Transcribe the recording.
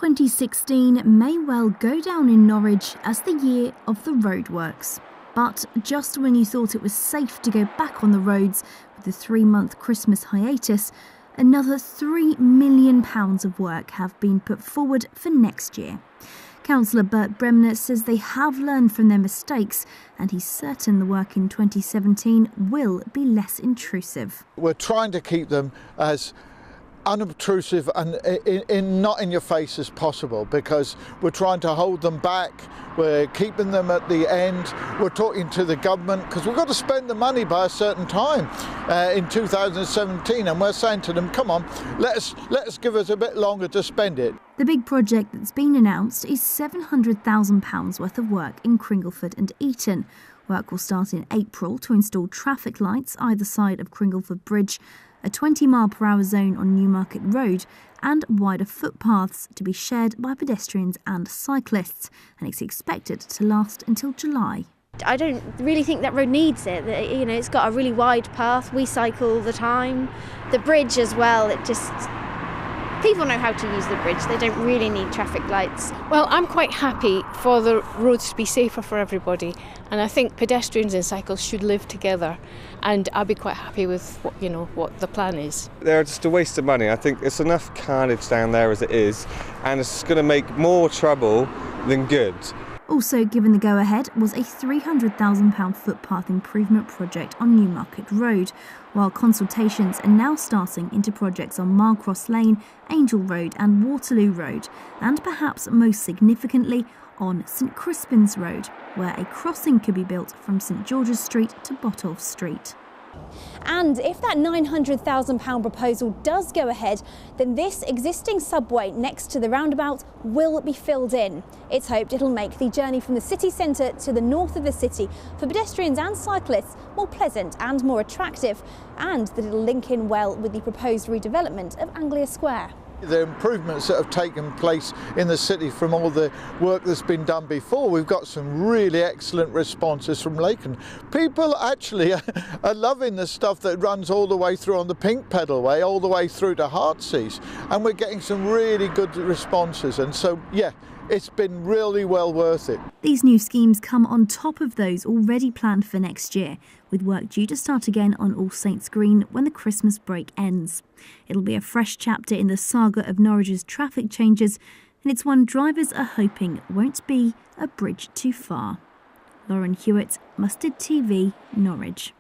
2016 may well go down in Norwich as the year of the roadworks. But just when you thought it was safe to go back on the roads with the 3-month Christmas hiatus, another £3 million of work have been put forward for next year. Councillor Bert Bremner says they have learned from their mistakes, and he's certain the work in 2017 will be less intrusive. We're trying to keep them as unobtrusive and not in your face as possible, because we're trying to hold them back. We're keeping them at the end. We're talking to the government because we've got to spend the money by a certain time in 2017, and we're saying to them, come on, let us give us a bit longer to spend it. The big project that's been announced is £700,000 worth of work in Cringleford and Eaton. Work will start in April to install traffic lights either side of Cringleford Bridge, a 20-mile-per-hour zone on Newmarket Road, and wider footpaths to be shared by pedestrians and cyclists, and it's expected to last until July. I don't really think that road needs it. You know, it's got a really wide path. We cycle all the time. The bridge as well, people know how to use the bridge. They don't really need traffic lights. Well, I'm quite happy for the roads to be safer for everybody, and I think pedestrians and cyclists should live together, and I'll be quite happy with what the plan is. They're just a waste of money. I think it's enough carnage down there as it is, and it's going to make more trouble than good. Also given the go-ahead was a £300,000 footpath improvement project on Newmarket Road, while consultations are now starting into projects on Marcross Lane, Angel Road and Waterloo Road, and perhaps most significantly on St Crispin's Road, where a crossing could be built from St George's Street to Botolph Street. And if that £900,000 proposal does go ahead, then this existing subway next to the roundabout will be filled in. It's hoped it'll make the journey from the city centre to the north of the city for pedestrians and cyclists more pleasant and more attractive, and that it'll link in well with the proposed redevelopment of Anglia Square. The improvements that have taken place in the city from all the work that's been done before, we've got some really excellent responses from Laken. People actually are loving the stuff that runs all the way through on the Pink Pedalway, all the way through to Heartsease, and we're getting some really good responses, and so yeah, it's been really well worth it. These new schemes come on top of those already planned for next year, with work due to start again on All Saints Green when the Christmas break ends. It'll be a fresh chapter in the saga of Norwich's traffic changes, and it's one drivers are hoping won't be a bridge too far. Lauren Hewitt, Mustard TV, Norwich.